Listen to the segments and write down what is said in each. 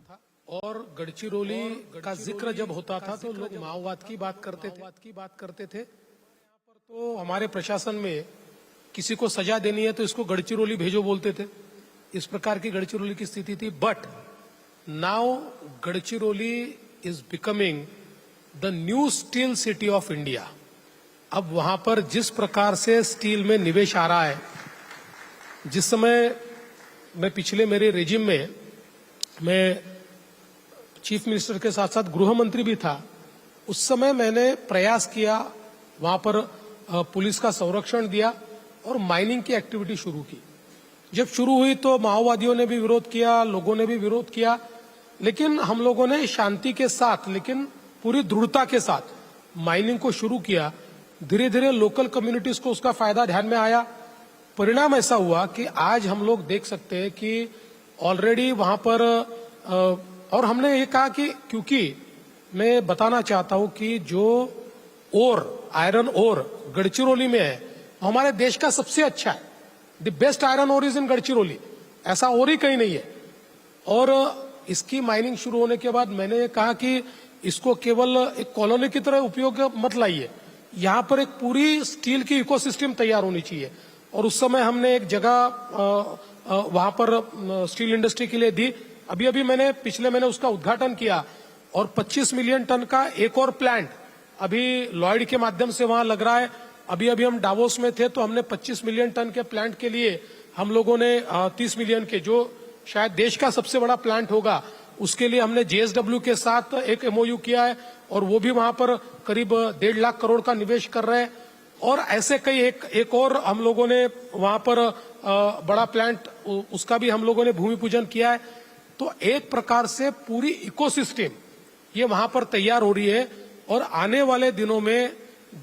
था और गढ़चिरौली का जिक्र जब होता था तो लोग माओवाद की बात करते थे। तो हमारे प्रशासन में किसी को सजा देनी है तो इसको गढ़चिरौली भेजो बोलते थे। इस प्रकार की गढ़चिरौली की स्थिति थी। But now Gadchiroli is becoming the new steel city of India. अब वहां पर जिस प्रकार से स्टील में निवेश आ रहा है, जिस समय मैं पिछले मेरे रेजिम में मैं चीफ मिनिस्टर के साथ साथ गृह मंत्री भी था, उस समय मैंने प्रयास किया, वहां पर पुलिस का संरक्षण दिया और माइनिंग की एक्टिविटी शुरू की। जब शुरू हुई तो माओवादियों ने भी विरोध किया, लोगों ने भी विरोध किया, लेकिन हम लोगों ने शांति के साथ लेकिन पूरी दृढ़ता के साथ माइनिंग को शुरू किया। धीरे धीरे लोकल कम्युनिटीज को उसका फायदा ध्यान में आया। परिणाम ऐसा हुआ कि आज हम लोग देख सकते हैं कि ऑलरेडी वहां पर और हमने ये कहा कि क्योंकि मैं बताना चाहता हूं कि जो आयरन ओर गढ़चिरौली में है हमारे देश का सबसे अच्छा है। The best iron ore is in Gadchiroli, ऐसा और ही कहीं नहीं है। और इसकी माइनिंग शुरू होने के बाद मैंने ये कहा कि इसको केवल एक कॉलोनी की तरह उपयोग मत लाइए, यहाँ पर एक पूरी स्टील की इकोसिस्टम तैयार होनी चाहिए। और उस समय हमने एक जगह वहां पर स्टील इंडस्ट्री के लिए दी। अभी मैंने पिछले महीने उसका उद्घाटन किया और 25 मिलियन टन का एक और प्लांट अभी लॉयड के माध्यम से वहां लग रहा है। अभी हम डावोस में थे तो हमने 25 मिलियन टन के प्लांट के लिए हम लोगों ने 30 मिलियन के, जो शायद देश का सबसे बड़ा प्लांट होगा, उसके लिए हमने JSW के साथ एक MOU किया है और वो भी वहां पर करीब 1.5 लाख करोड़ का निवेश कर रहे हैं। और ऐसे कई एक और हम लोगों ने वहां पर बड़ा प्लांट, उसका भी हम लोगों ने भूमि पूजन किया है। तो एक प्रकार से पूरी इकोसिस्टम ये वहां पर तैयार हो रही है और आने वाले दिनों में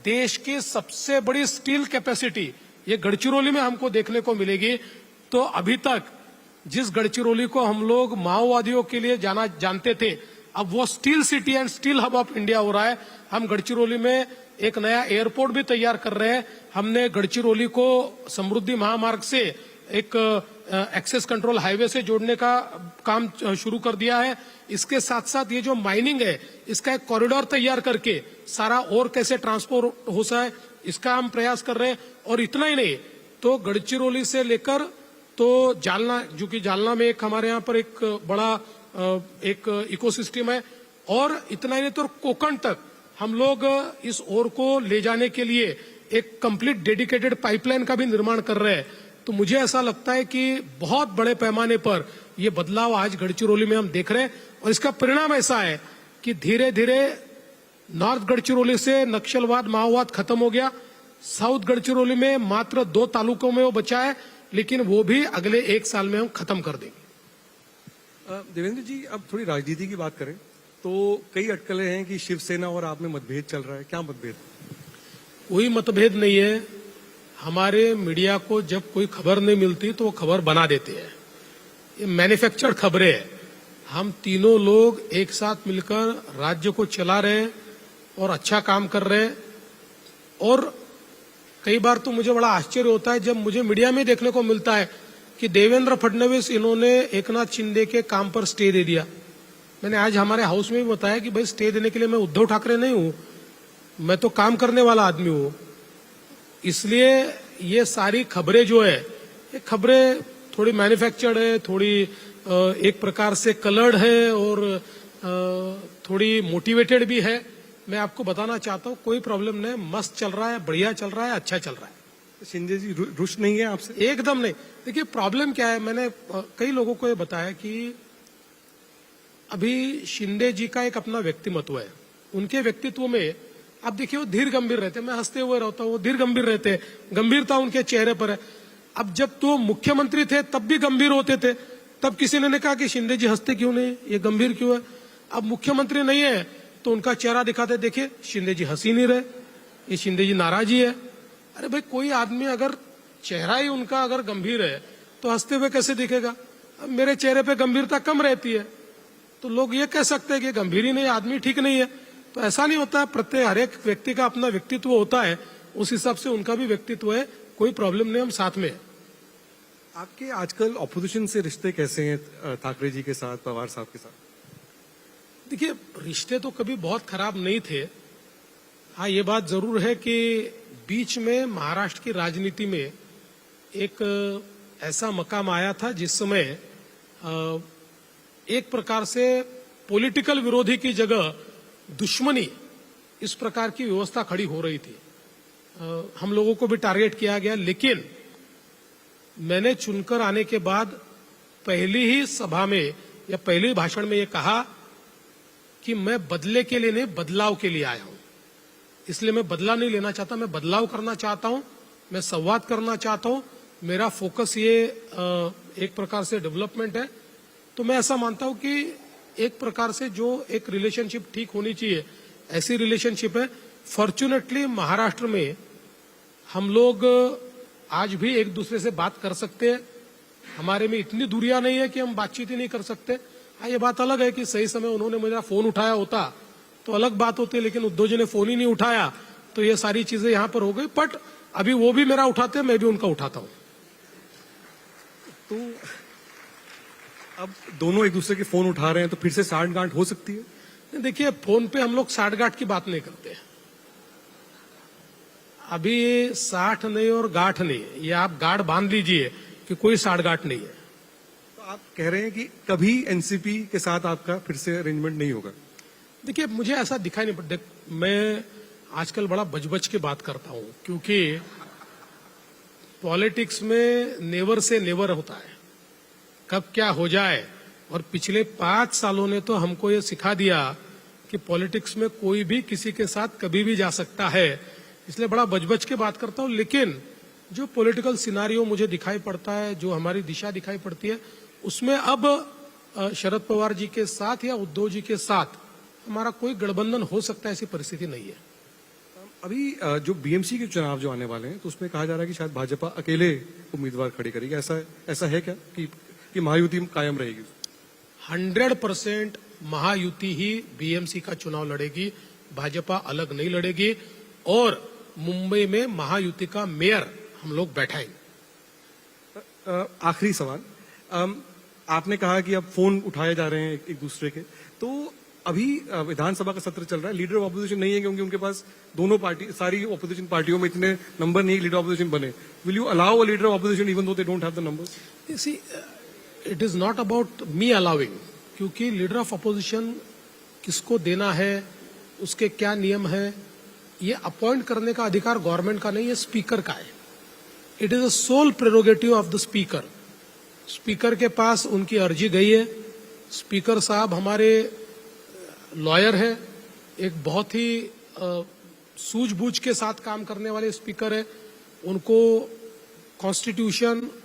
देश की सबसे बड़ी स्टील कैपेसिटी ये गढ़चिरौली में हमको देखने को मिलेगी। तो अभी तक जिस गढ़चिरौली को हम लोग माओवादियों के लिए जानते थे, अब वो steel city and steel hub of India हो रहा है। हम गढ़चिरौली में एक नया एयरपोर्ट भी तैयार कर रहे हैं। हमने गढ़चिरौली को समृद्धि महामार्ग से एक एक्सेस कंट्रोल हाईवे से जोड़ने का काम शुरू कर दिया है। इसके साथ साथ ये जो माइनिंग है इसका एक कॉरिडोर तैयार करके सारा और कैसे ट्रांसपोर्ट हो सके इसका हम प्रयास कर रहे हैं। और इतना ही नहीं, तो गढ़चिरौली से लेकर तो जालना, जो कि जालना में एक हमारे यहाँ पर एक बड़ा एक इकोसिस्टम है, और इतना ही नहीं तो कोकण तक हम लोग इस ओर को ले जाने के लिए एक कंप्लीट डेडिकेटेड पाइपलाइन का भी निर्माण कर रहे हैं। तो मुझे ऐसा लगता है कि बहुत बड़े पैमाने पर ये बदलाव आज गढ़चिरौली में हम देख रहे हैं। और इसका परिणाम ऐसा है कि धीरे धीरे नॉर्थ गढ़चिरौली से नक्सलवाद माओवाद खत्म हो गया। साउथ गढ़चिरौली में मात्र 2 तालुकों में वो बचा है, लेकिन वो भी अगले 1 साल में हम खत्म कर देंगे। देवेंद्र जी, अब थोड़ी राजनीति की बात करें तो कई अटकलें हैं कि शिवसेना और आप में मतभेद चल रहा है, क्या मतभेद? कोई मतभेद नहीं है। हमारे मीडिया को जब कोई खबर नहीं मिलती तो वो खबर बना देते हैं। ये मैन्युफैक्चर्ड खबरें हैं। हम तीनों लोग एक साथ मिलकर राज्य को चला रहे हैं और अच्छा काम कर रहे हैं। और कई बार तो मुझे बड़ा आश्चर्य होता है जब मुझे मीडिया में देखने को मिलता है कि देवेंद्र फडणवीस इन्होंने एकनाथ शिंदे के काम पर स्टे दे दिया। मैंने आज हमारे हाउस में भी बताया कि भाई स्टे देने के लिए मैं उद्धव ठाकरे नहीं हूं, मैं तो काम करने वाला आदमी हूं। इसलिए ये सारी खबरें जो है, ये खबरें थोड़ी मैन्युफैक्चर्ड है, थोड़ी एक प्रकार से कलर्ड है और थोड़ी मोटिवेटेड भी है। मैं आपको बताना चाहता हूँ कोई प्रॉब्लम नहीं, मस्त चल रहा है, बढ़िया चल रहा है, अच्छा चल रहा है। शिंदे जी रुष्ट नहीं है आपसे? एकदम नहीं। देखिए प्रॉब्लम क्या है, मैंने कई लोगों को ये बताया कि अभी शिंदे जी का एक अपना व्यक्तिमत्व है। उनके व्यक्तित्व में आप देखिए वो धीर गंभीर रहते, मैं हंसते हुए रहता हूँ, वो धीर गंभीर रहते, गंभीरता उनके चेहरे पर है। अब जब तो मुख्यमंत्री थे तब भी गंभीर होते थे, तब किसी ने कहा कि शिंदे जी हंसते क्यों नहीं, ये गंभीर क्यों है। अब मुख्यमंत्री नहीं है तो उनका चेहरा दिखाते, देखिए शिंदे जी हंसी नहीं रहे, ये शिंदे जी नाराज ही है। अरे भाई, कोई आदमी अगर चेहरा ही उनका अगर गंभीर है तो हंसते हुए कैसे दिखेगा। अब मेरे चेहरे पे गंभीरता कम रहती है तो लोग ये कह सकते हैं कि गंभीर ही नहीं, आदमी ठीक नहीं है। तो ऐसा नहीं होता, प्रत्येक हर एक व्यक्ति का अपना व्यक्तित्व होता है, उस हिसाब से उनका भी व्यक्तित्व है, कोई प्रॉब्लम नहीं, हम साथ में है। आपके आजकल ऑपोजिशन से रिश्ते कैसे हैं ठाकरे जी के साथ, पवार साहब के साथ? देखिए, रिश्ते तो कभी बहुत खराब नहीं थे। हाँ, ये बात जरूर है कि बीच में महाराष्ट्र की राजनीति में एक ऐसा मकाम आया था जिस समय एक प्रकार से पॉलिटिकल विरोधी की जगह दुश्मनी, इस प्रकार की व्यवस्था खड़ी हो रही थी। हम लोगों को भी टारगेट किया गया, लेकिन मैंने चुनकर आने के बाद पहली ही सभा में या पहले ही भाषण में ये कहा कि मैं बदले के लिए नहीं, बदलाव के लिए आया हूं। इसलिए मैं बदला नहीं लेना चाहता, मैं बदलाव करना चाहता हूं, मैं संवाद करना चाहता हूं। मेरा फोकस ये एक प्रकार से डेवलपमेंट है। तो मैं ऐसा मानता हूं कि एक प्रकार से जो एक रिलेशनशिप ठीक होनी चाहिए, ऐसी रिलेशनशिप है। फॉर्चुनेटली महाराष्ट्र में हम लोग आज भी एक दूसरे से बात कर सकते हैं। हमारे में इतनी दूरियां नहीं है कि हम बातचीत ही नहीं कर सकते। हाँ, ये बात अलग है कि सही समय उन्होंने मेरा फोन उठाया होता तो अलग बात होती, लेकिन उद्धव जी ने फोन ही नहीं उठाया तो ये सारी चीजें यहां पर हो गई। बट अभी वो भी मेरा उठाते हैं, मैं भी उनका उठाता हूं। तो अब दोनों एक दूसरे के फोन उठा रहे हैं, तो फिर से साठगांठ हो सकती है? देखिए, फोन पे हम लोग साठगांठ की बात नहीं करते। अभी साठ नहीं और गांठ नहीं, ये आप गांठ बांध लीजिए कि कोई साठगांठ नहीं है। तो आप कह रहे हैं कि कभी एनसीपी के साथ आपका फिर से अरेंजमेंट नहीं होगा? देखिए, मुझे ऐसा दिखाई नहीं पड़ता। मैं आजकल बड़ा बच के बात करता हूं, क्योंकि पॉलिटिक्स में नेवर से नेवर होता है, कब क्या हो जाए। और पिछले 5 सालों ने तो हमको ये सिखा दिया कि पॉलिटिक्स में कोई भी किसी के साथ कभी भी जा सकता है। इसलिए बड़ा बच के बात करता हूं। लेकिन जो पॉलिटिकल सिनारियो मुझे दिखाई पड़ता है, जो हमारी दिशा दिखाई पड़ती है, उसमें अब शरद पवार जी के साथ या उद्धव जी के साथ हमारा कोई गठबंधन हो सकता है, ऐसी परिस्थिति नहीं है। अभी जो बीएमसी के चुनाव जो आने वाले हैं, तो उसमें कहा जा रहा है कि शायद भाजपा अकेले उम्मीदवार खड़ी करेगी। ऐसा है क्या कि महायुति कायम रहेगी? 100% महायुति ही बीएमसी का चुनाव लड़ेगी, भाजपा अलग नहीं लड़ेगी। और मुंबई में महायुति का मेयर हम लोग बैठाएंगे। आखिरी सवाल, आपने कहा कि अब फोन उठाए जा रहे हैं एक दूसरे के, तो अभी विधानसभा का सत्र चल रहा है, लीडर ऑफ अपोजिशन नहीं है, क्योंकि उनके पास दोनों पार्टी, सारी ऑपोजिशन पार्टियों में इतने नंबर नहीं है लीडर ऑफ अपोजिशन बने। Will you allow a leader of opposition even though they don't have the numbers? See, it is not about me allowing, क्योंकि लीडर ऑफ अपोजिशन किसको देना है, उसके क्या नियम है, ये अपॉइंट करने का अधिकार गवर्नमेंट का नहीं है, स्पीकर का है। It is a sole prerogative of the speaker. Speaker के पास उनकी अर्जी गई है। स्पीकर साहब हमारे लॉयर है, एक बहुत ही सूझबूझ के साथ काम करने वाले स्पीकर है। उनको कॉन्स्टिट्यूशन